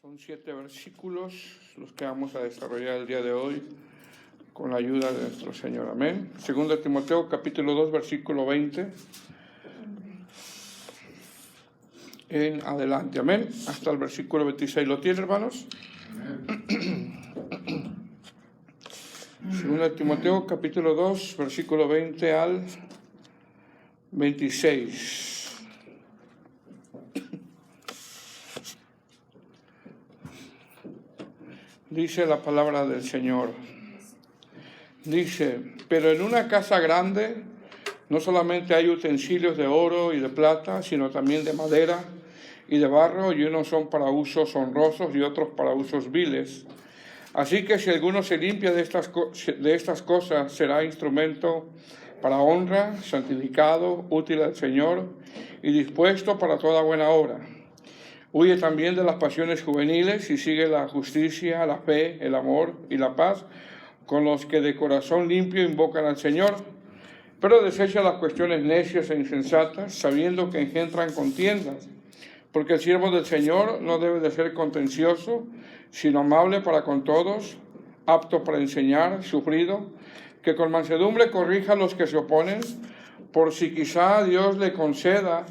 Son 7 versículos los que vamos a desarrollar el día de hoy con la ayuda de nuestro Señor. Amén. Segundo de Timoteo, capítulo 2, versículo 20. En adelante. Amén. Hasta el versículo 26. ¿Lo tiene, hermanos? Segundo de Timoteo, capítulo 2, versículo 20 al 26. Dice la palabra del Señor. Dice, pero en una casa grande no solamente hay utensilios de oro y de plata, sino también de madera y de barro, y unos son para usos honrosos y otros para usos viles. Así que si alguno se limpia de estas cosas, será instrumento para honra, santificado, útil al Señor y dispuesto para toda buena obra. Huye también de las pasiones juveniles y sigue la justicia, la fe, el amor y la paz con los que de corazón limpio invocan al Señor. Pero desecha las cuestiones necias e insensatas, sabiendo que engendran contiendas. Porque el siervo del Señor no debe de ser contencioso, sino amable para con todos, apto para enseñar, sufrido, que con mansedumbre corrija a los que se oponen, por si quizá Dios le conceda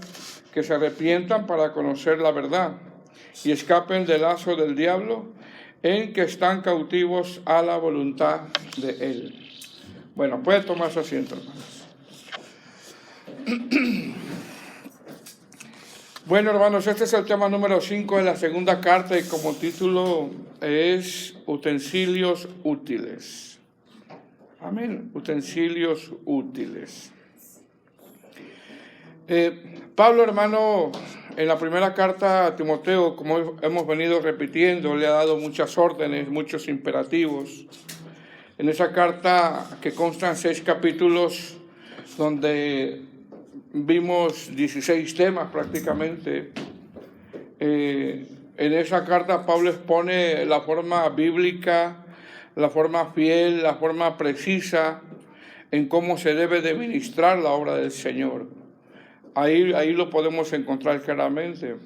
que se arrepientan para conocer la verdad y escapen del lazo del diablo en que están cautivos a la voluntad de Él. Bueno, puede tomarse asiento, hermanos. Bueno, hermanos, este es el tema número 5 de la segunda carta y como título es Utensilios útiles. Amén, utensilios útiles. Pablo, hermano, en la primera carta a Timoteo, como hemos venido repitiendo, le ha dado muchas órdenes, muchos imperativos. En esa carta, que constan 6 capítulos, donde vimos 16 temas prácticamente, en esa carta Pablo expone la forma bíblica, la forma fiel, la forma precisa en cómo se debe de ministrar la obra del Señor. Ahí lo podemos encontrar claramente.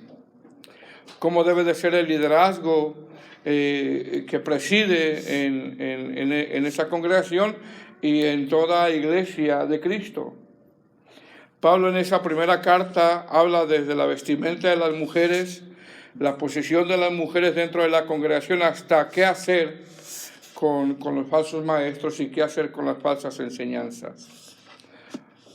Cómo debe de ser el liderazgo que preside en esa congregación y en toda iglesia de Cristo. Pablo en esa primera carta habla desde la vestimenta de las mujeres, la posición de las mujeres dentro de la congregación, hasta qué hacer con los falsos maestros y qué hacer con las falsas enseñanzas.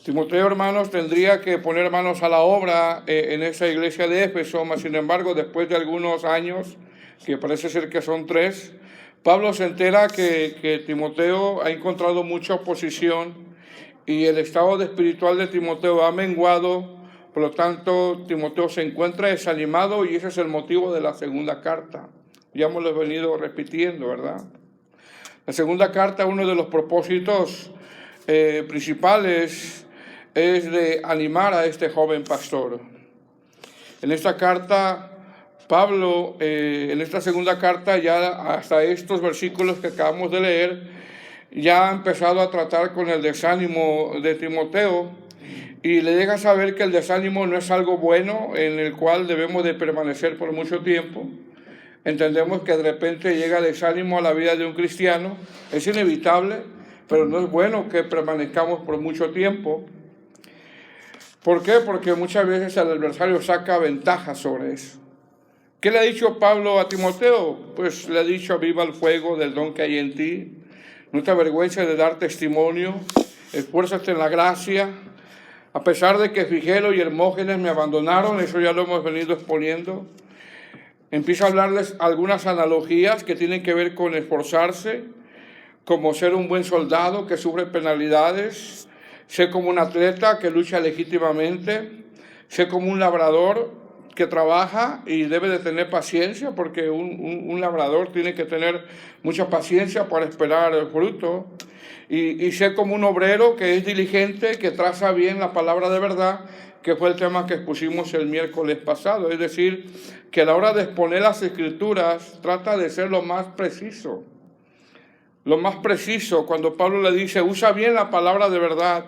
Timoteo, hermanos, tendría que poner manos a la obra en esa iglesia de Éfeso, mas sin embargo, después de algunos años, que parece ser que son 3, Pablo se entera que Timoteo ha encontrado mucha oposición y el estado espiritual de Timoteo ha menguado, por lo tanto, Timoteo se encuentra desanimado y ese es el motivo de la segunda carta. Ya hemos venido repitiendo, ¿verdad? La segunda carta, uno de los propósitos principales es de animar a este joven pastor. En esta carta, Pablo, en esta segunda carta, ya hasta estos versículos que acabamos de leer, ya ha empezado a tratar con el desánimo de Timoteo y le deja saber que el desánimo no es algo bueno en el cual debemos de permanecer por mucho tiempo. Entendemos que de repente llega desánimo a la vida de un cristiano, es inevitable, pero no es bueno que permanezcamos por mucho tiempo. ¿Por qué? Porque muchas veces el adversario saca ventaja sobre eso. ¿Qué le ha dicho Pablo a Timoteo? Pues le ha dicho: aviva el fuego del don que hay en ti, no te avergüences de dar testimonio, esfuérzate en la gracia. A pesar de que Figelo y Hermógenes me abandonaron, eso ya lo hemos venido exponiendo. Empieza a hablarles algunas analogías que tienen que ver con esforzarse, como ser un buen soldado que sufre penalidades, sé como un atleta que lucha legítimamente, sé como un labrador que trabaja y debe de tener paciencia, porque un labrador tiene que tener mucha paciencia para esperar el fruto, y sé como un obrero que es diligente, que traza bien la palabra de verdad, que fue el tema que expusimos el miércoles pasado. Es decir, que a la hora de exponer las escrituras trata de ser lo más preciso. Lo más preciso, cuando Pablo le dice, usa bien la palabra de verdad,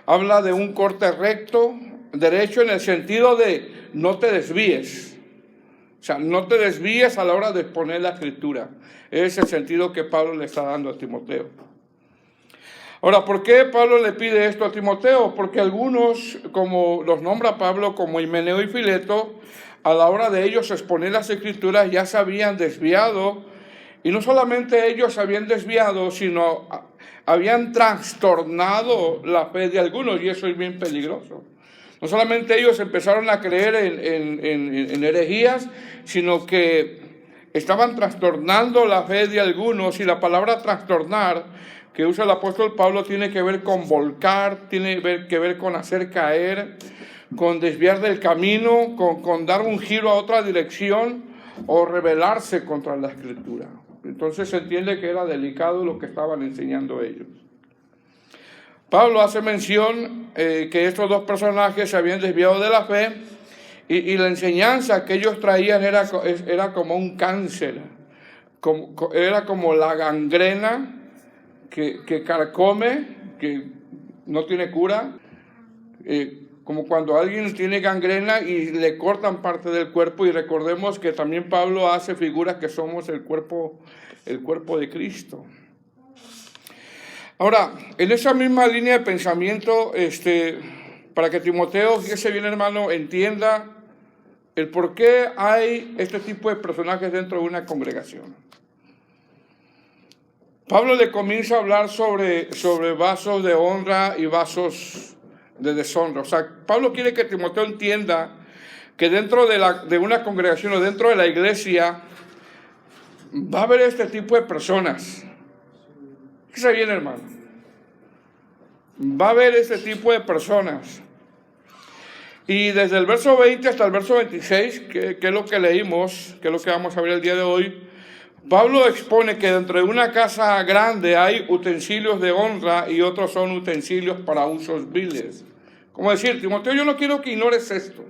habla de un corte recto, derecho, en el sentido de no te desvíes. sea, no te desvíes a la hora de exponer la Escritura. Ese es el sentido que Pablo le está dando a Timoteo. Ahora, ¿por qué Pablo le pide esto a Timoteo? Porque algunos, como los nombra Pablo, como Himeneo y Fileto, a la hora de ellos exponer las Escrituras ya se habían desviado, y no solamente ellos se habían desviado, sino habían trastornado la fe de algunos, y eso es bien peligroso. No solamente ellos empezaron a creer en herejías, sino que estaban trastornando la fe de algunos, y la palabra trastornar que usa el apóstol Pablo tiene que ver con volcar, tiene que ver con hacer caer, con desviar del camino, con dar un giro a otra dirección o rebelarse contra la Escritura. Entonces se entiende que era delicado lo que estaban enseñando ellos. Pablo hace mención que estos dos personajes se habían desviado de la fe y la enseñanza que ellos traían era como un cáncer, era como la gangrena que carcome, que no tiene cura, como cuando alguien tiene gangrena y le cortan parte del cuerpo, y recordemos que también Pablo hace figuras que somos el cuerpo de Cristo. Ahora, en esa misma línea de pensamiento, para que Timoteo, fíjese bien hermano, entienda el por qué hay este tipo de personajes dentro de una congregación. Pablo le comienza a hablar sobre vasos de honra y vasos de deshonra. O sea, Pablo quiere que Timoteo entienda que dentro de una congregación o dentro de la iglesia va a haber este tipo de personas. Fíjese bien, hermano. Va a haber este tipo de personas. Y desde el verso 20 hasta el verso 26, que es lo que leímos, que es lo que vamos a ver el día de hoy, Pablo expone que dentro de una casa grande hay utensilios de honra y otros son utensilios para usos viles. Como decir, Timoteo, yo no quiero que ignores esto.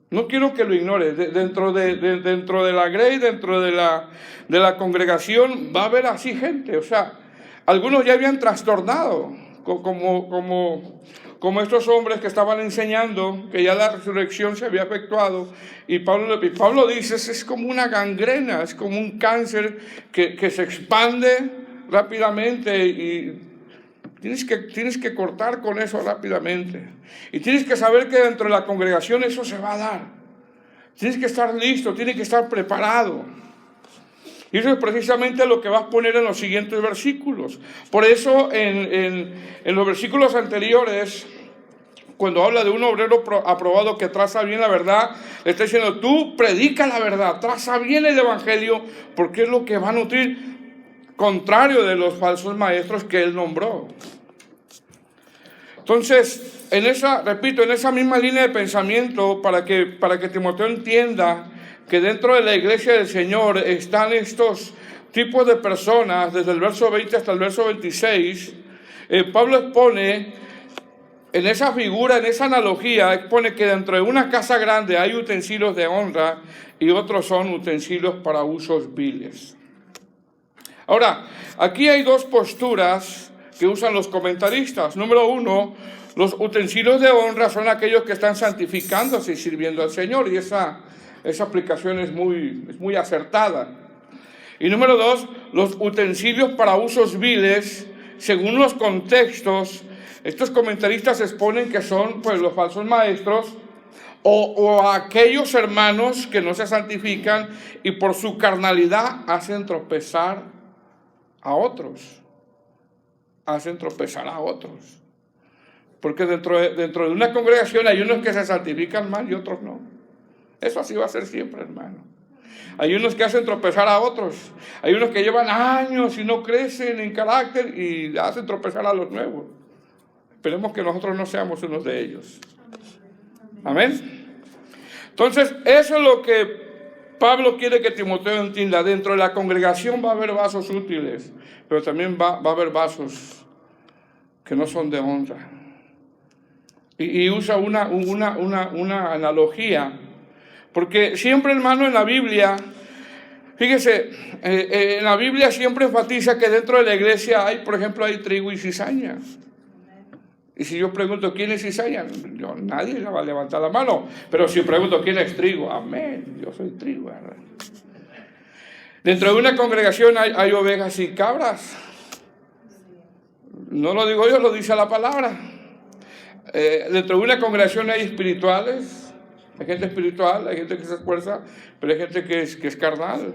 No quiero que lo ignores. Dentro de la grey, dentro de la congregación, va a haber así gente. O sea, algunos ya habían trastornado, como estos hombres que estaban enseñando que ya la resurrección se había efectuado, y Pablo dice, es como una gangrena, es como un cáncer que se expande rápidamente, y tienes que cortar con eso rápidamente, y tienes que saber que dentro de la congregación eso se va a dar. Tienes que estar listo, tienes que estar preparado. Y eso es precisamente lo que vas a poner en los siguientes versículos. Por eso en los versículos anteriores, cuando habla de un obrero aprobado que traza bien la verdad, le está diciendo, tú predica la verdad, traza bien el evangelio, porque es lo que va a nutrir, contrario de los falsos maestros que él nombró. Entonces, en esa misma línea de pensamiento, para que Timoteo entienda que dentro de la iglesia del Señor están estos tipos de personas, desde el verso 20 hasta el verso 26, Pablo expone en esa figura, en esa analogía, expone que dentro de una casa grande hay utensilios de honra y otros son utensilios para usos viles. Ahora, aquí hay dos posturas que usan los comentaristas. Número uno, los utensilios de honra son aquellos que están santificándose y sirviendo al Señor, y esa aplicación es muy acertada. Y número dos, los utensilios para usos viles, según los contextos, estos comentaristas exponen que son pues los falsos maestros o aquellos hermanos que no se santifican y por su carnalidad hacen tropezar a otros. Porque dentro de una congregación hay unos que se santifican más y otros no. Eso así va a ser siempre, hermano. Hay unos que hacen tropezar a otros. Hay unos que llevan años y no crecen en carácter y hacen tropezar a los nuevos. Esperemos que nosotros no seamos unos de ellos. Amén. Entonces, eso es lo que Pablo quiere que Timoteo entienda. Dentro de la congregación va a haber vasos útiles, pero también va a haber vasos que no son de honra. Y usa una analogía. Porque siempre, hermano, en la Biblia, fíjese, en la Biblia siempre enfatiza que dentro de la iglesia hay, por ejemplo, hay trigo y cizaña. Y si yo pregunto quién es cizaña, nadie le va a levantar la mano. Pero si pregunto quién es trigo, amén, yo soy trigo, ¿verdad? Dentro de una congregación hay ovejas y cabras. No lo digo yo, lo dice la palabra. Dentro de una congregación hay espirituales, hay gente espiritual, hay gente que se esfuerza, pero hay gente que es carnal.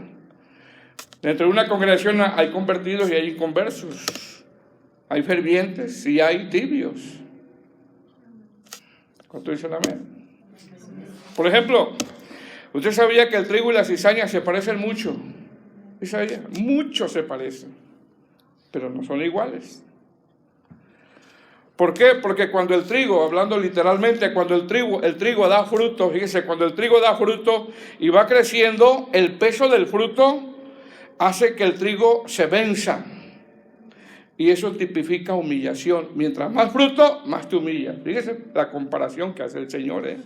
Dentro de una congregación hay convertidos y hay inconversos. Hay fervientes y hay tibios. ¿Cuánto dicen amén? Por ejemplo, usted sabía que el trigo y la cizaña se parecen mucho. ¿Sí sabía? Mucho se parecen, pero no son iguales. ¿Por qué? Porque cuando el trigo, hablando literalmente, cuando el trigo da fruto, fíjese, cuando el trigo da fruto y va creciendo, el peso del fruto hace que el trigo se venza. Y eso tipifica humillación. Mientras más fruto, más te humilla. Fíjese la comparación que hace el Señor, ¿eh?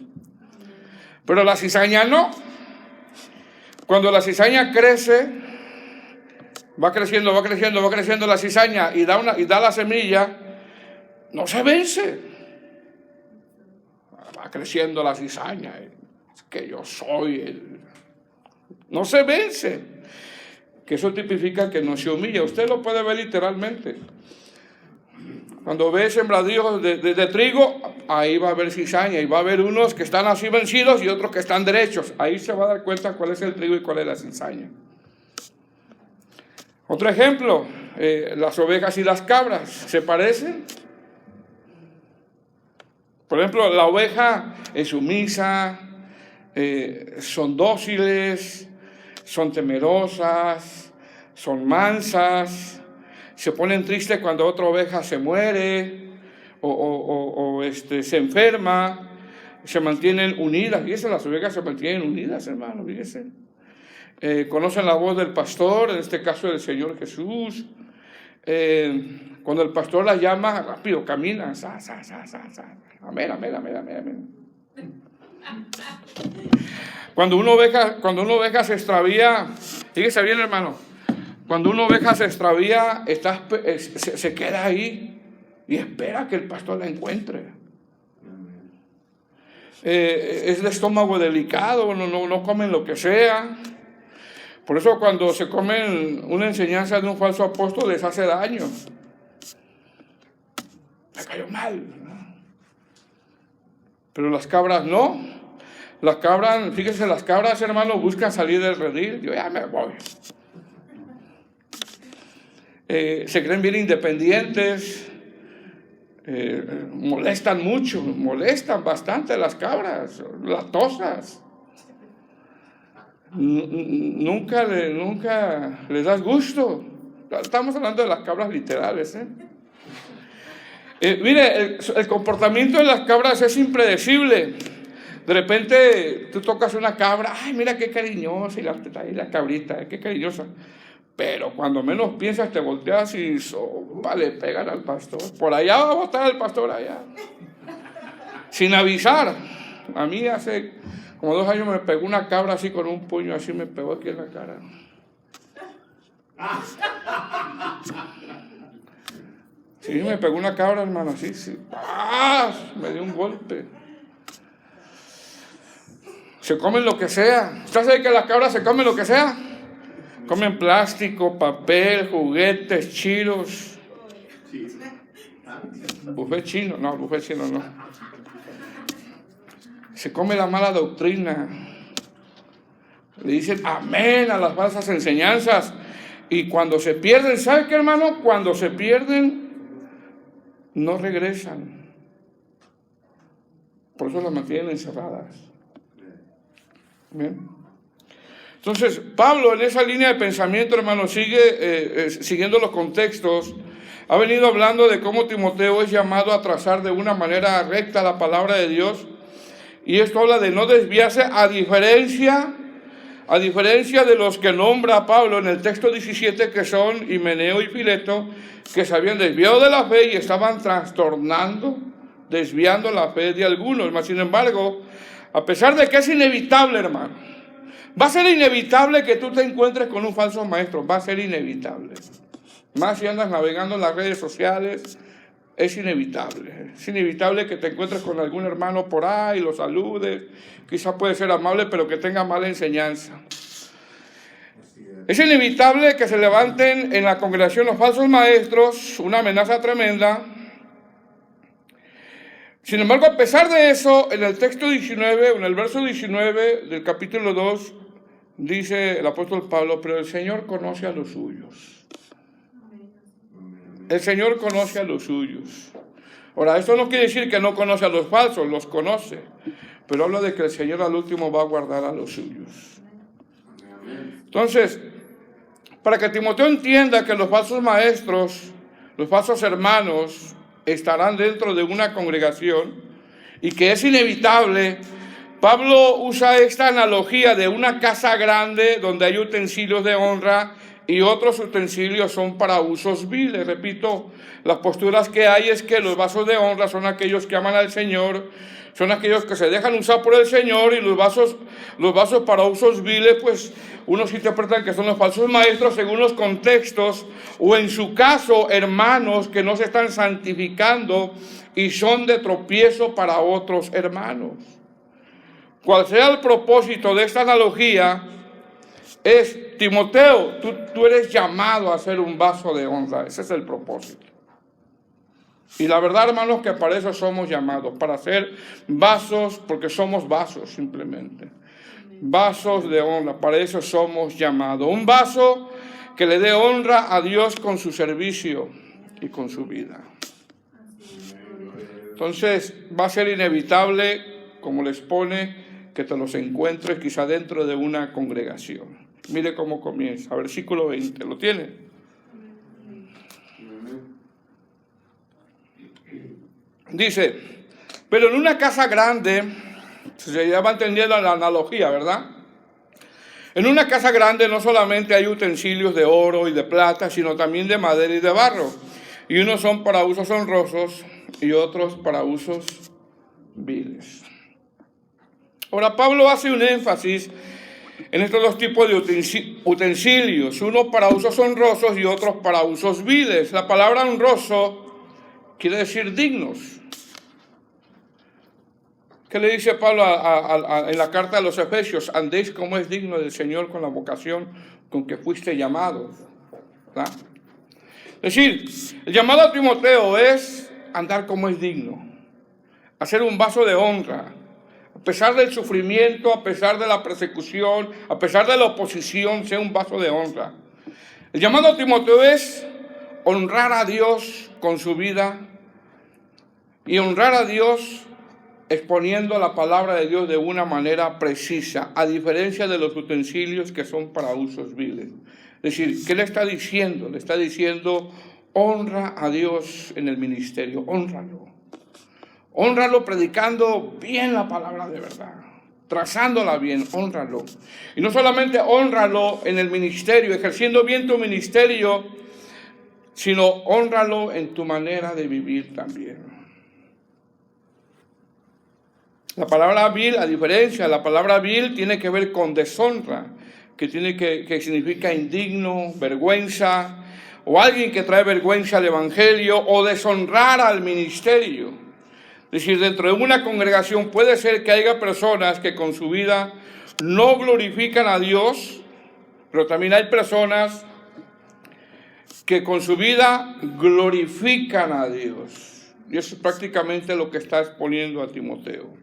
Pero la cizaña no. Cuando la cizaña crece, va creciendo la cizaña y da la semilla, no se vence. Va creciendo la cizaña. Es que yo soy no se vence. Que eso tipifica que no se humilla. Usted lo puede ver literalmente. Cuando ve sembradíos de trigo, ahí va a haber cizaña y va a haber unos que están así vencidos y otros que están derechos. Ahí se va a dar cuenta cuál es el trigo y cuál es la cizaña. Otro ejemplo, las ovejas y las cabras, ¿se parecen? Por ejemplo, la oveja es sumisa, son dóciles, son temerosas, son mansas, se ponen tristes cuando otra oveja se muere o se enferma, se mantienen unidas. Fíjense, las ovejas se mantienen unidas, hermano, fíjense. Conocen la voz del pastor, en este caso del Señor Jesús. Cuando el pastor las llama, rápido caminan. Amén, amén, amén, amén, amén. Cuando una oveja se extravía, fíjese bien, hermano, cuando una oveja se extravía, se queda ahí y espera que el pastor la encuentre. Es de estómago delicado, no comen lo que sea. Por eso cuando se comen una enseñanza de un falso apóstol les hace daño. Me cayó mal, ¿no? Pero las cabras no. Las cabras, fíjense, las cabras, hermano, buscan salir del redil. Yo ya me voy. Se creen bien independientes. Molestan mucho, molestan bastante las cabras, latosas. Nunca les das gusto. Estamos hablando de las cabras literales, mire, el comportamiento de las cabras es impredecible. De repente tú tocas una cabra, ay, mira qué cariñosa, y la cabrita, qué cariñosa. Pero cuando menos piensas te volteas y le pegan al pastor. Por allá va a botar el pastor allá. Sin avisar. A mí hace como 2 años me pegó una cabra así con un puño, así me pegó aquí en la cara. Sí, me pegó una cabra, hermano, así, sí. ¡Ah! Me dio un golpe. Se comen lo que sea. ¿Usted sabe que las cabras se comen lo que sea? Comen plástico, papel, juguetes, chiros. Buffet chino, no. Se come la mala doctrina. Le dicen amén a las falsas enseñanzas. Y cuando se pierden, ¿sabe qué, hermano? Cuando se pierden, no regresan. Por eso las mantienen encerradas. ¿Bien? Entonces, Pablo en esa línea de pensamiento, hermano, sigue siguiendo los contextos. Ha venido hablando de cómo Timoteo es llamado a trazar de una manera recta la palabra de Dios. Y esto habla de no desviarse a diferencia de los que nombra Pablo en el texto 17, que son Himeneo y Fileto, que se habían desviado de la fe y estaban desviando la fe de algunos. Mas, sin embargo, a pesar de que es inevitable, hermano, va a ser inevitable que tú te encuentres con un falso maestro, va a ser inevitable. Más si andas navegando en las redes sociales, es inevitable. Es inevitable que te encuentres con algún hermano por ahí, lo saludes, quizás puede ser amable, pero que tenga mala enseñanza. Es inevitable que se levanten en la congregación los falsos maestros, una amenaza tremenda. Sin embargo, a pesar de eso, en el texto 19, en el verso 19 del capítulo 2, dice el apóstol Pablo, pero el Señor conoce a los suyos. El Señor conoce a los suyos. Ahora, esto no quiere decir que no conoce a los falsos, los conoce. Pero habla de que el Señor al último va a guardar a los suyos. Entonces, para que Timoteo entienda que los falsos maestros, los falsos hermanos, estarán dentro de una congregación y que es inevitable, Pablo usa esta analogía de una casa grande donde hay utensilios de honra y otros utensilios son para usos viles. Repito, las posturas que hay es que los vasos de honra son aquellos que aman al Señor, son aquellos que se dejan usar por el Señor, y los vasos para usos viles, pues unos interpretan que son los falsos maestros según los contextos, o en su caso, hermanos que no se están santificando y son de tropiezo para otros hermanos. Cual sea el propósito de esta analogía, es, Timoteo, tú eres llamado a ser un vaso de honra. Ese es el propósito. Y la verdad, hermanos, que para eso somos llamados, para ser vasos, porque somos vasos simplemente. Vasos de honra, para eso somos llamados. Un vaso que le dé honra a Dios con su servicio y con su vida. Entonces, va a ser inevitable, como les pone, que te los encuentres quizá dentro de una congregación. Mire cómo comienza, versículo 20, ¿lo tiene? Dice, pero en una casa grande, se ya va entendiendo la analogía, ¿verdad? En una casa grande no solamente hay utensilios de oro y de plata, sino también de madera y de barro. Y unos son para usos honrosos y otros para usos viles. Ahora, Pablo hace un énfasis en estos dos tipos de utensilios, unos para usos honrosos y otros para usos viles. La palabra honroso quiere decir dignos. ¿Qué le dice Pablo en la carta a los Efesios? Andéis como es digno del Señor con la vocación con que fuiste llamados. ¿Verdad? Es decir, el llamado a Timoteo es andar como es digno, hacer un vaso de honra, a pesar del sufrimiento, a pesar de la persecución, a pesar de la oposición, sea un vaso de honra. El llamado a Timoteo es honrar a Dios con su vida y honrar a Dios exponiendo la palabra de Dios de una manera precisa, a diferencia de los utensilios que son para usos viles. Es decir, ¿qué le está diciendo? Le está diciendo, honra a Dios en el ministerio, honralo. Honralo predicando bien la palabra de verdad, trazándola bien, honralo. Y no solamente honralo en el ministerio, ejerciendo bien tu ministerio, sino honralo en tu manera de vivir también. La palabra vil, a diferencia, la palabra vil tiene que ver con deshonra, que significa indigno, vergüenza, o alguien que trae vergüenza al evangelio, o deshonrar al ministerio. Es decir, dentro de una congregación puede ser que haya personas que con su vida no glorifican a Dios, pero también hay personas que con su vida glorifican a Dios. Y eso es prácticamente lo que está exponiendo a Timoteo.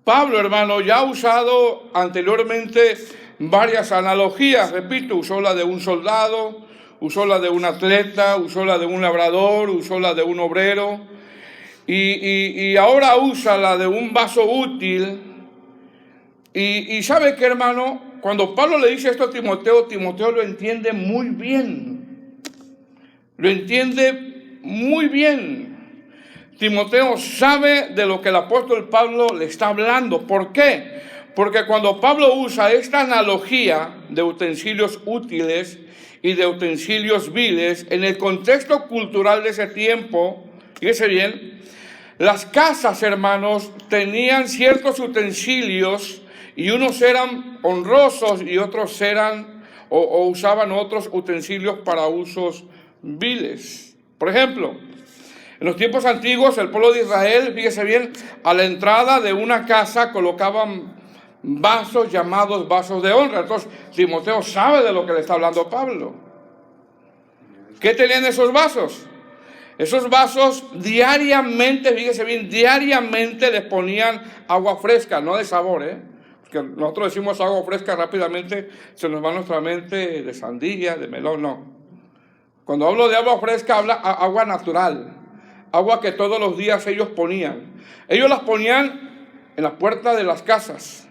Pablo, hermano, ya ha usado anteriormente varias analogías. Repito, usó la de un soldado, usó la de un atleta, usó la de un labrador, usó la de un obrero. Y ahora usa la de un vaso útil. Y ¿sabe qué, hermano? Cuando Pablo le dice esto a Timoteo, Timoteo lo entiende muy bien. Lo entiende muy bien. Timoteo sabe de lo que el apóstol Pablo le está hablando. ¿Por qué? Porque cuando Pablo usa esta analogía de utensilios útiles y de utensilios viles, en el contexto cultural de ese tiempo, fíjese bien, las casas, hermanos, tenían ciertos utensilios y unos eran honrosos y otros eran o usaban otros utensilios para usos viles. Por ejemplo, En los tiempos antiguos, el pueblo de Israel, fíjese bien, a la entrada de una casa colocaban vasos llamados vasos de honra. Entonces, Timoteo sabe de lo que le está hablando Pablo. ¿Qué tenían esos vasos? Esos vasos diariamente, fíjese bien, diariamente les ponían agua fresca, no de sabor, porque nosotros decimos agua fresca, rápidamente se nos va a nuestra mente de sandía, de melón, no. Cuando hablo de agua fresca, habla agua natural, agua que todos los días ellos ponían. Ellos las ponían en la puerta de las casas,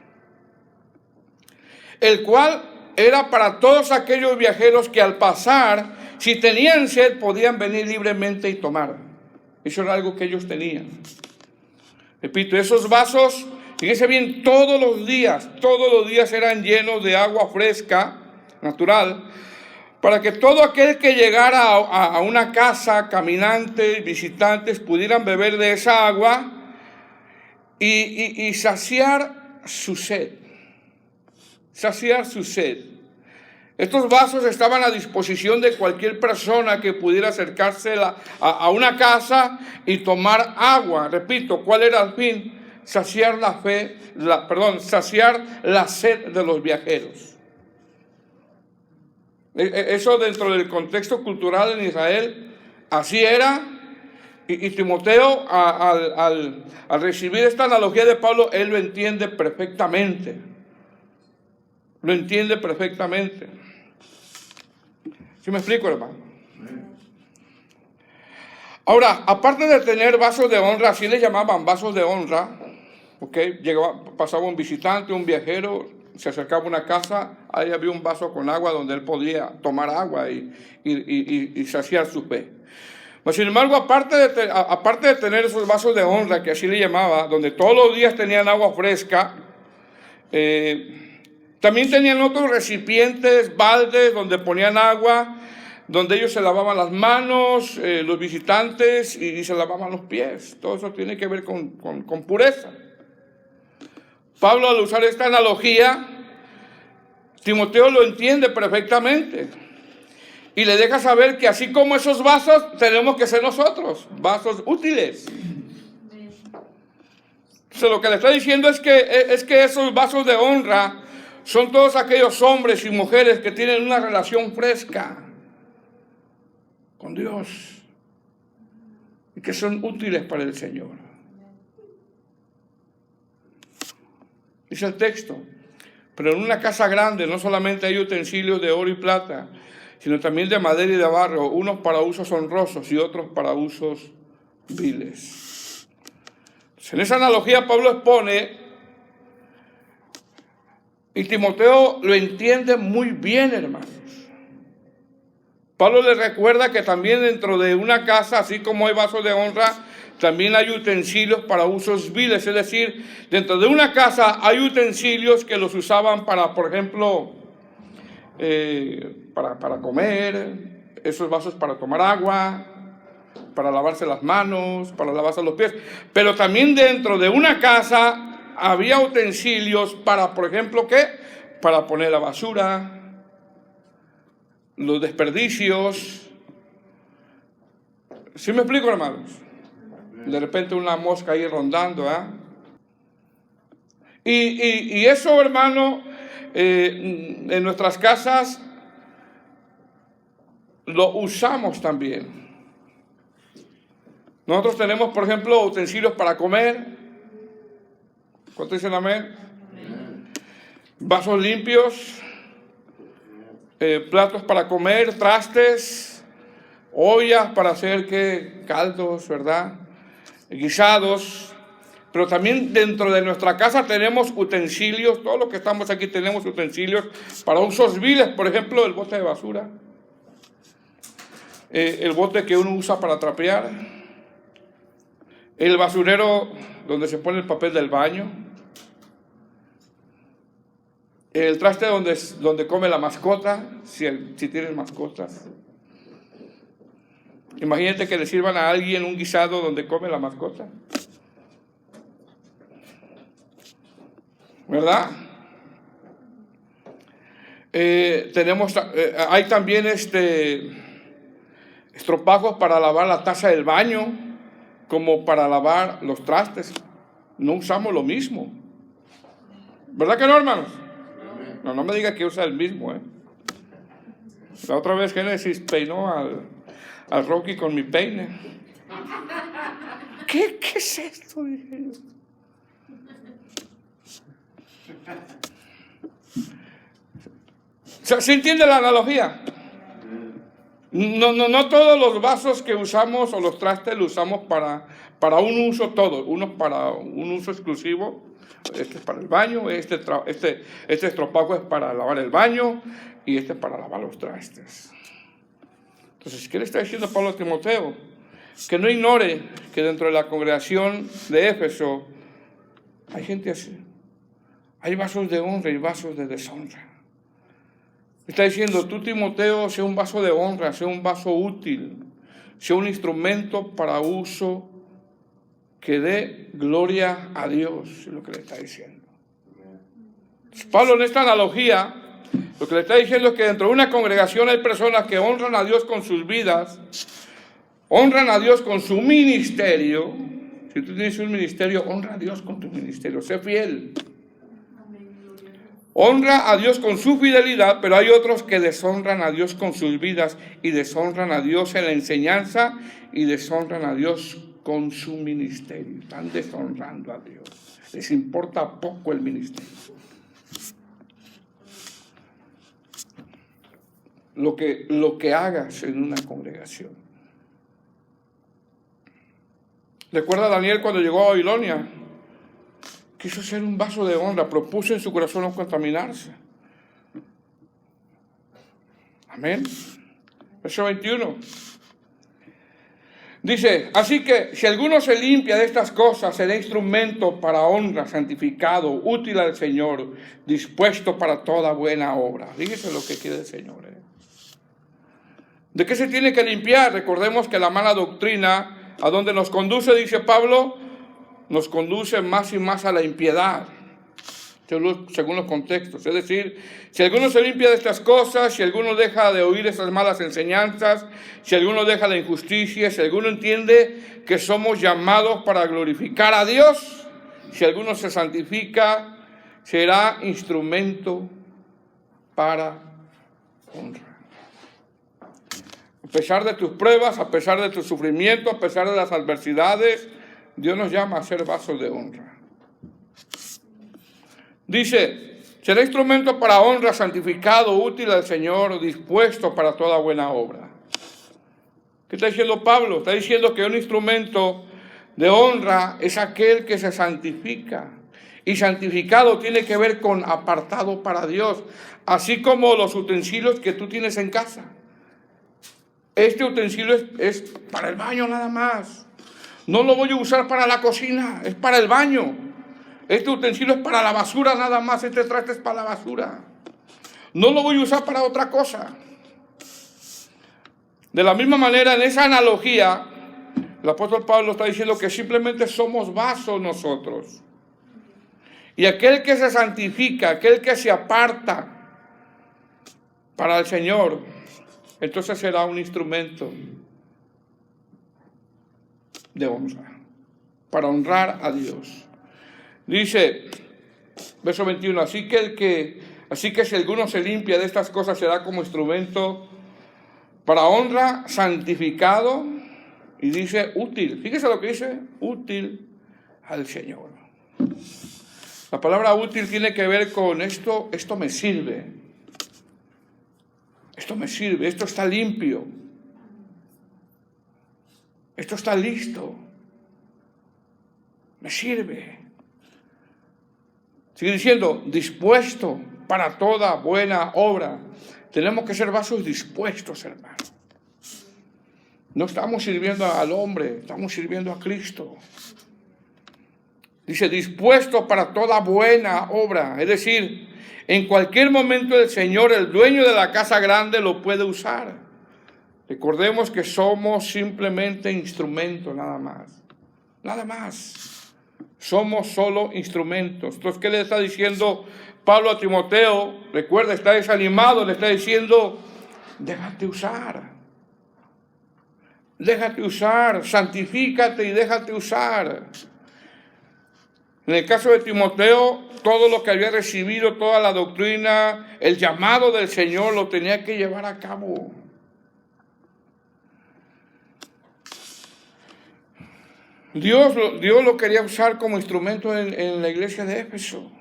el cual era para todos aquellos viajeros que al pasar, si tenían sed, podían venir libremente y tomar. Eso era algo que ellos tenían. Repito, esos vasos, fíjense bien, todos los días eran llenos de agua fresca, natural, para que todo aquel que llegara a una casa, caminantes, visitantes, pudieran beber de esa agua y saciar su sed. Saciar su sed. Estos vasos estaban a disposición de cualquier persona que pudiera acercarse a una casa y tomar agua. Repito, ¿cuál era el fin? Saciar saciar la sed de los viajeros. Eso dentro del contexto cultural en Israel, así era. Y Timoteo, al recibir esta analogía de Pablo, él lo entiende perfectamente. Lo entiende perfectamente. ¿Sí me explico, hermano? Ahora, aparte de tener vasos de honra, así les llamaban vasos de honra, pasaba un visitante, un viajero, se acercaba a una casa, ahí había un vaso con agua donde él podía tomar agua y saciar su sed. Pero sin embargo, aparte de tener esos vasos de honra, que así le llamaba, donde todos los días tenían agua fresca, también tenían otros recipientes, baldes, donde ponían agua, donde ellos se lavaban las manos, los visitantes, y se lavaban los pies. Todo eso tiene que ver con pureza. Pablo, al usar esta analogía, Timoteo lo entiende perfectamente. Y le deja saber que así como esos vasos, tenemos que ser nosotros, vasos útiles. Entonces, lo que le está diciendo es que esos vasos de honra son todos aquellos hombres y mujeres que tienen una relación fresca con Dios y que son útiles para el Señor. Dice el texto, pero en una casa grande no solamente hay utensilios de oro y plata, sino también de madera y de barro, unos para usos honrosos y otros para usos viles. Entonces, en esa analogía Pablo expone, y Timoteo lo entiende muy bien, hermanos. Pablo le recuerda que también dentro de una casa, así como hay vasos de honra, también hay utensilios para usos viles. Es decir, dentro de una casa hay utensilios que los usaban para, por ejemplo, para comer, esos vasos para tomar agua, para lavarse las manos, para lavarse los pies. Pero también dentro de una casa había utensilios para, por ejemplo, ¿qué? Para poner la basura, los desperdicios. ¿Sí me explico, hermanos? De repente una mosca ahí rondando, Y eso, hermano, en nuestras casas lo usamos también. Nosotros tenemos, por ejemplo, utensilios para comer. ¿Cuánto dicen amén? Vasos limpios, platos para comer, trastes, ollas para hacer caldos, ¿verdad? Guisados. Pero también dentro de nuestra casa tenemos utensilios, todos los que estamos aquí tenemos utensilios para usos viles, por ejemplo, el bote de basura, el bote que uno usa para trapear, el basurero donde se pone el papel del baño, el traste donde come la mascota, si tienes mascotas. Imagínate que le sirvan a alguien un guisado donde come la mascota, ¿verdad? Hay también estropajos para lavar la taza del baño. como para lavar los trastes. No usamos lo mismo. ¿Verdad que no, hermanos? No me diga que usa el mismo, ¿eh? La otra vez Génesis peinó al Rocky con mi peine. ¿Qué es esto? Dije yo. ¿Se entiende la analogía? No todos los vasos que usamos o los trastes los usamos para un uso todo. Unos para un uso exclusivo. Este es para el baño, este estropajo es para lavar el baño y este es para lavar los trastes. Entonces, ¿qué le está diciendo Pablo a Timoteo? Que no ignore que dentro de la congregación de Éfeso hay gente así. Hay vasos de honra y vasos de deshonra. Está diciendo, tú, Timoteo, sea un vaso de honra, sea un vaso útil, sea un instrumento para uso que dé gloria a Dios, es lo que le está diciendo. Pablo, en esta analogía, lo que le está diciendo es que dentro de una congregación hay personas que honran a Dios con sus vidas, honran a Dios con su ministerio. Si tú tienes un ministerio, honra a Dios con tu ministerio, sé fiel. Honra a Dios con su fidelidad, pero hay otros que deshonran a Dios con sus vidas y deshonran a Dios en la enseñanza y deshonran a Dios con su ministerio. Están deshonrando a Dios. Les importa poco el ministerio. Lo que hagas en una congregación. ¿Recuerda a Daniel cuando llegó a Babilonia? Quiso ser un vaso de honra, propuso en su corazón no contaminarse. Amén. Verso 21. Dice, así que si alguno se limpia de estas cosas, será instrumento para honra, santificado, útil al Señor, dispuesto para toda buena obra. Fíjese lo que quiere el Señor. ¿De qué se tiene que limpiar? Recordemos que la mala doctrina, ¿a dónde nos conduce? Dice Pablo, nos conduce más y más a la impiedad, según los contextos. Es decir, si alguno se limpia de estas cosas, si alguno deja de oír esas malas enseñanzas, si alguno deja la injusticia, si alguno entiende que somos llamados para glorificar a Dios, si alguno se santifica, será instrumento para honra. A pesar de tus pruebas, a pesar de tu sufrimiento, a pesar de las adversidades, Dios nos llama a ser vasos de honra. Dice, será instrumento para honra, santificado, útil al Señor, dispuesto para toda buena obra. ¿Qué está diciendo Pablo? Está diciendo que un instrumento de honra es aquel que se santifica. Y santificado tiene que ver con apartado para Dios, así como los utensilios que tú tienes en casa. Este utensilio es para el baño nada más. No lo voy a usar para la cocina, es para el baño. Este utensilio es para la basura nada más, este traste es para la basura. No lo voy a usar para otra cosa. De la misma manera, en esa analogía, el apóstol Pablo está diciendo que simplemente somos vasos nosotros. Y aquel que se santifica, aquel que se aparta para el Señor, entonces será un instrumento de honra, para honrar a Dios. Dice, verso 21, así que si alguno se limpia de estas cosas, será como instrumento para honra, santificado, y dice útil. Fíjese lo que dice, útil al Señor. La palabra útil tiene que ver con esto me sirve. Esto me sirve, esto está limpio. Esto está listo. Me sirve. Sigue diciendo, dispuesto para toda buena obra. Tenemos que ser vasos dispuestos, hermano. No estamos sirviendo al hombre, estamos sirviendo a Cristo. Dice, dispuesto para toda buena obra. Es decir, en cualquier momento el Señor, el dueño de la casa grande, lo puede usar. Recordemos que somos simplemente instrumentos, nada más. Nada más. Somos solo instrumentos. Entonces, ¿qué le está diciendo Pablo a Timoteo? Recuerda, está desanimado, le está diciendo, déjate usar. Déjate usar, santifícate y déjate usar. En el caso de Timoteo, todo lo que había recibido, toda la doctrina, el llamado del Señor lo tenía que llevar a cabo. Dios lo quería usar como instrumento en la iglesia de Éfeso.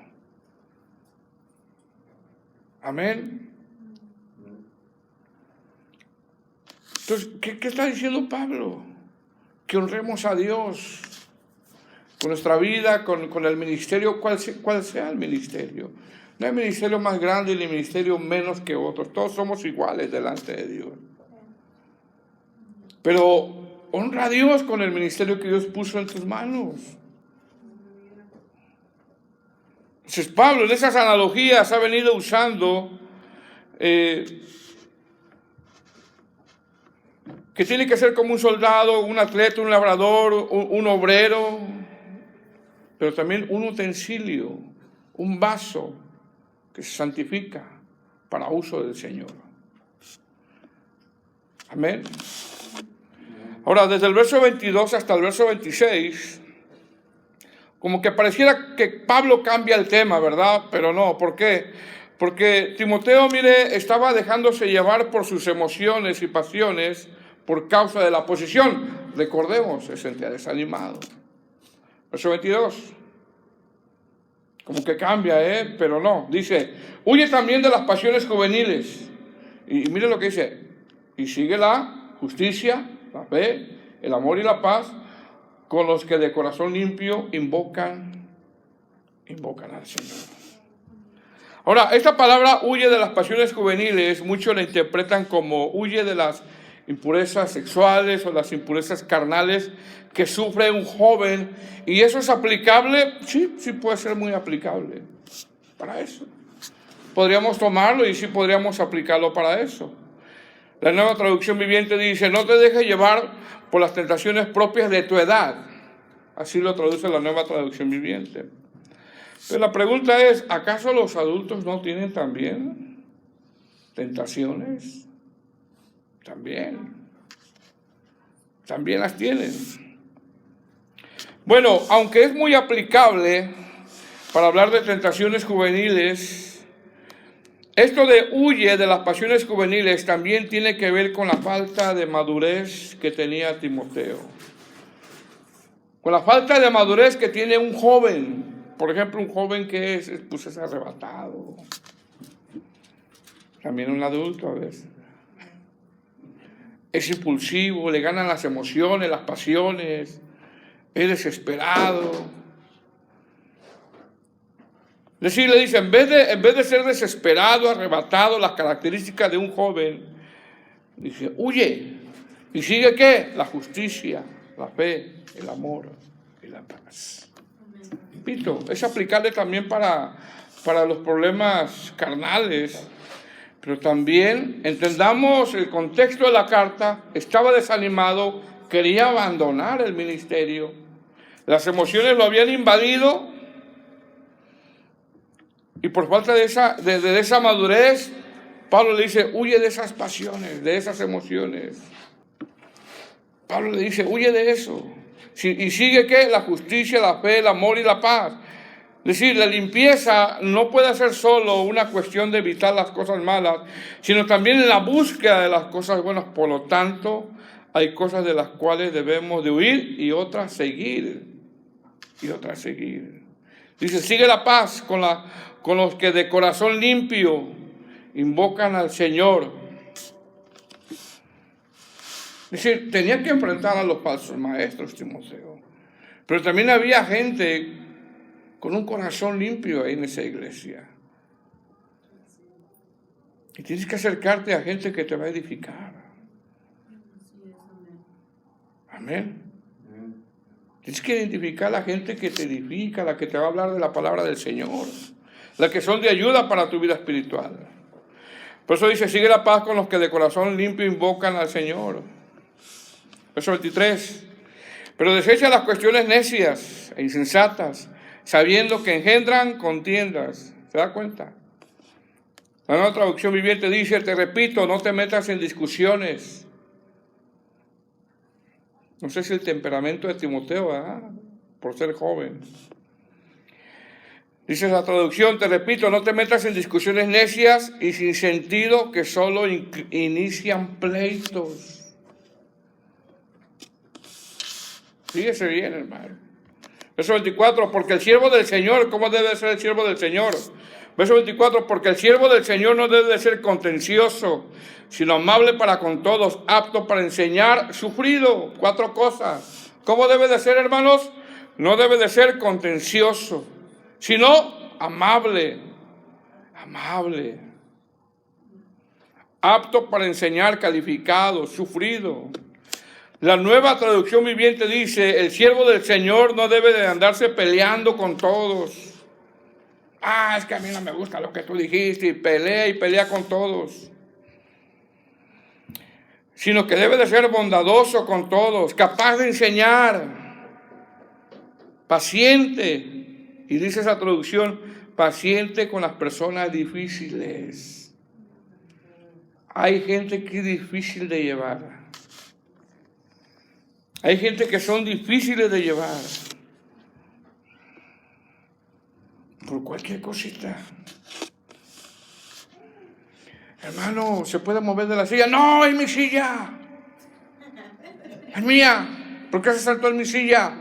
Amén. Entonces, ¿qué está diciendo Pablo? Que honremos a Dios con nuestra vida, con el ministerio, cual sea el ministerio. No hay ministerio más grande ni ministerio menos que otros. Todos somos iguales delante de Dios. Pero honra a Dios con el ministerio que Dios puso en tus manos. Entonces Pablo en esas analogías ha venido usando que tiene que ser como un soldado, un atleta, un labrador, un obrero, pero también un utensilio, un vaso que se santifica para uso del Señor. Amén. Ahora, desde el verso 22 hasta el verso 26, como que pareciera que Pablo cambia el tema, ¿verdad? Pero no, ¿por qué? Porque Timoteo, mire, estaba dejándose llevar por sus emociones y pasiones por causa de la posición. Recordemos, se sentía desanimado. Verso 22. Como que cambia, pero no. Dice, huye también de las pasiones juveniles. Y mire lo que dice. Y sigue la justicia, la fe, el amor y la paz con los que de corazón limpio invocan al Señor. Ahora, esta palabra huye de las pasiones juveniles, muchos la interpretan como huye de las impurezas sexuales o las impurezas carnales que sufre un joven. ¿Y eso es aplicable? Sí puede ser muy aplicable para eso. Podríamos tomarlo y sí podríamos aplicarlo para eso. La Nueva Traducción Viviente dice, no te dejes llevar por las tentaciones propias de tu edad. Así lo traduce la Nueva Traducción Viviente. Pero la pregunta es, ¿acaso los adultos no tienen también tentaciones? También las tienen. Bueno, aunque es muy aplicable para hablar de tentaciones juveniles, esto de huye de las pasiones juveniles también tiene que ver con la falta de madurez que tenía Timoteo. Con la falta de madurez que tiene un joven. Por ejemplo, un joven que es arrebatado. También un adulto a veces. Es impulsivo, le ganan las emociones, las pasiones, es desesperado. Es decir, le dice, en vez de ser desesperado, arrebatado, las características de un joven, dice, huye. ¿Y sigue qué? La justicia, la fe, el amor y la paz. Repito, es aplicable también para los problemas carnales. Pero también entendamos el contexto de la carta, estaba desanimado, quería abandonar el ministerio. Las emociones lo habían invadido y por falta de esa madurez, Pablo le dice, huye de esas pasiones, de esas emociones. Pablo le dice, huye de eso. ¿Y sigue qué? La justicia, la fe, el amor y la paz. Es decir, la limpieza no puede ser solo una cuestión de evitar las cosas malas, sino también en la búsqueda de las cosas buenas. Por lo tanto, hay cosas de las cuales debemos de huir y otras seguir. Dice, sigue la paz con los que de corazón limpio invocan al Señor. Es decir, tenía que enfrentar a los falsos maestros, Timoteo. Pero también había gente con un corazón limpio ahí en esa iglesia. Y tienes que acercarte a gente que te va a edificar. Amén. Tienes que identificar a la gente que te edifica, la que te va a hablar de la palabra del Señor, la que son de ayuda para tu vida espiritual. Por eso dice, sigue la paz con los que de corazón limpio invocan al Señor. Verso 23. Pero desecha las cuestiones necias e insensatas, sabiendo que engendran contiendas. ¿Se da cuenta? La Nueva Traducción Viviente dice, te repito, no te metas en discusiones. No sé si el temperamento de Timoteo, por ser joven. Dice la traducción, te repito, no te metas en discusiones necias y sin sentido que solo inician pleitos. Fíjese bien, hermano. Verso 24, porque el siervo del Señor, ¿cómo debe ser el siervo del Señor? Verso 24, porque el siervo del Señor no debe de ser contencioso, sino amable para con todos, apto para enseñar, sufrido. 4 cosas. ¿Cómo debe de ser, hermanos? No debe de ser contencioso, sino amable, apto para enseñar, calificado, sufrido. La Nueva Traducción Viviente dice, el siervo del Señor no debe de andarse peleando con todos. Es que a mí no me gusta lo que tú dijiste, y pelea con todos. Sino que debe de ser bondadoso con todos, capaz de enseñar, paciente. Y dice esa traducción, paciente con las personas difíciles. Hay gente que es difícil de llevar. Hay gente que son difíciles de llevar. Por cualquier cosita. Hermano, ¿se puede mover de la silla? No, es mi silla. Es mía. ¿Por qué se saltó en mi silla?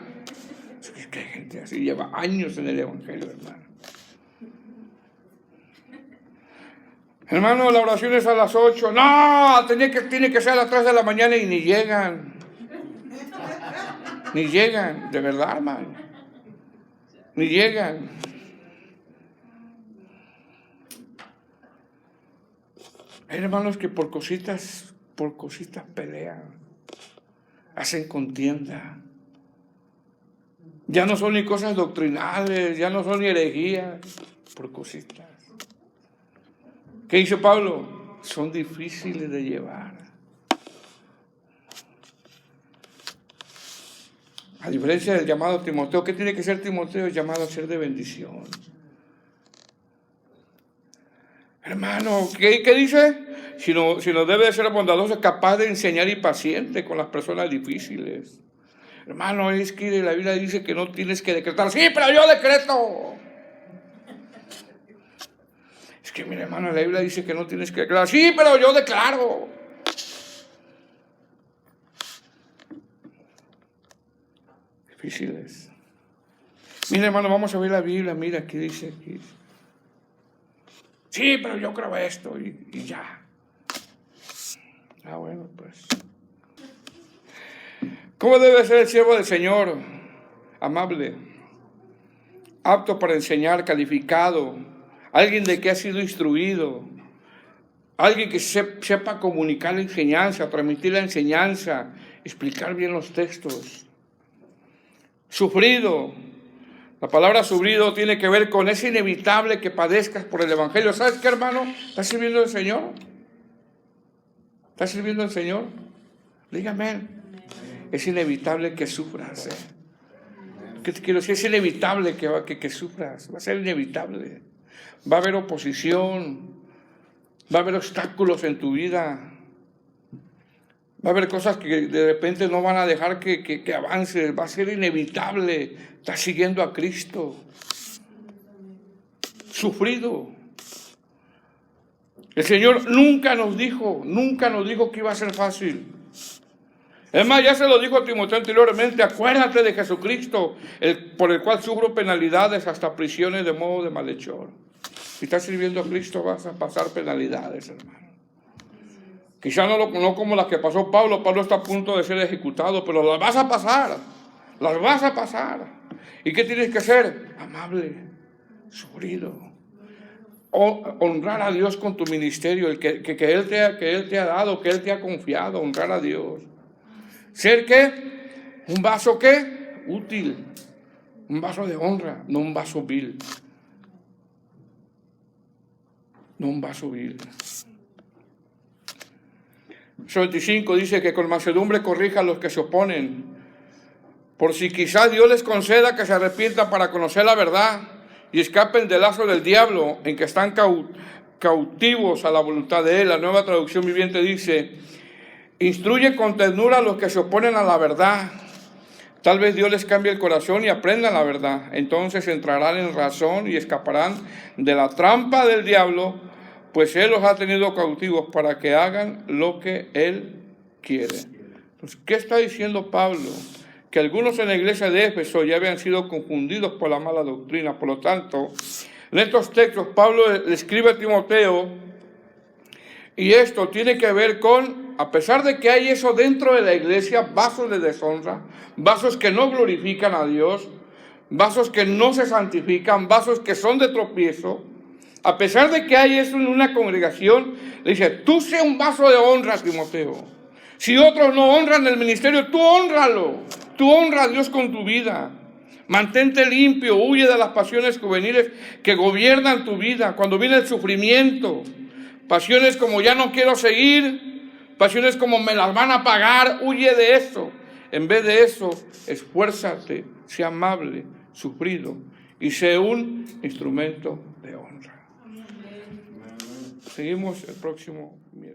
Es que hay gente así, lleva años en el Evangelio, hermano. Hermano, la oración es a las 8. No, tiene que ser a las 3 de la mañana y ni llegan. Ni llegan, de verdad, hermano. Ni llegan. Hay hermanos que por cositas pelean, hacen contienda. Ya no son ni cosas doctrinales, ya no son ni herejías, por cositas. ¿Qué dice Pablo? Son difíciles de llevar. A diferencia del llamado Timoteo, ¿qué tiene que ser Timoteo? El llamado a ser de bendición. Hermano, ¿qué dice? Si no debe de ser bondadoso, capaz de enseñar y paciente con las personas difíciles. Hermano, es que la Biblia dice que no tienes que decretar. Sí, pero yo decreto. Es que, mira, hermano, la Biblia dice que no tienes que declarar. Sí, pero yo declaro. Difíciles. Mira, hermano, vamos a ver la Biblia. Mira, ¿qué dice aquí? Sí, pero yo creo esto y ya. Bueno, pues. ¿Cómo debe ser el siervo del Señor? Amable, apto para enseñar, calificado, alguien de que ha sido instruido, alguien que sepa comunicar la enseñanza, transmitir la enseñanza, explicar bien los textos. Sufrido. La palabra sufrido tiene que ver con ese inevitable que padezcas por el Evangelio. ¿Sabes qué, hermano? ¿Estás sirviendo al Señor? ¿Estás sirviendo al Señor? Dígame. Es inevitable que sufras. ¿Qué te quiero decir? Es inevitable que sufras. Va a ser inevitable. Va a haber oposición. Va a haber obstáculos en tu vida. Va a haber cosas que de repente no van a dejar que avances. Va a ser inevitable. Estás siguiendo a Cristo. Sufrido. El Señor nunca nos dijo que iba a ser fácil. Es más, ya se lo dijo a Timoteo anteriormente, acuérdate de Jesucristo, por el cual sufro penalidades hasta prisiones de modo de malhechor. Si estás sirviendo a Cristo vas a pasar penalidades, hermano. Quizá no como las que pasó Pablo. Pablo está a punto de ser ejecutado, pero las vas a pasar. Las vas a pasar. ¿Y qué tienes que hacer? Amable, sufrido. Honrar a Dios con tu ministerio, el que Él te ha dado, que Él te ha confiado, honrar a Dios. Ser ¿qué? Un vaso ¿qué? Útil. Un vaso de honra, no un vaso vil. No un vaso vil. Verso 25 dice que con mansedumbre corrija a los que se oponen, por si quizás Dios les conceda que se arrepientan para conocer la verdad y escapen del lazo del diablo en que están cautivos a la voluntad de Él. La Nueva Traducción Viviente dice, Instruye con ternura a los que se oponen a la verdad. Tal vez Dios les cambie el corazón y aprendan la verdad. Entonces entrarán en razón y escaparán de la trampa del diablo, pues Él los ha tenido cautivos para que hagan lo que Él quiere. Entonces, ¿qué está diciendo Pablo? Que algunos en la iglesia de Éfeso ya habían sido confundidos por la mala doctrina. Por lo tanto, en estos textos Pablo le escribe a Timoteo, y esto tiene que ver con, a pesar de que hay eso dentro de la iglesia, vasos de deshonra, vasos que no glorifican a Dios, vasos que no se santifican, vasos que son de tropiezo, a pesar de que hay eso en una congregación, le dice, tú sé un vaso de honra, Timoteo. Si otros no honran el ministerio, tú honralo. Tú honra a Dios con tu vida. Mantente limpio, huye de las pasiones juveniles que gobiernan tu vida. Cuando viene el sufrimiento, pasiones como ya no quiero seguir, pasiones como me las van a pagar, huye de eso. En vez de eso, esfuérzate, sé amable, sufrido y sé un instrumento de honra. Seguimos el próximo miércoles.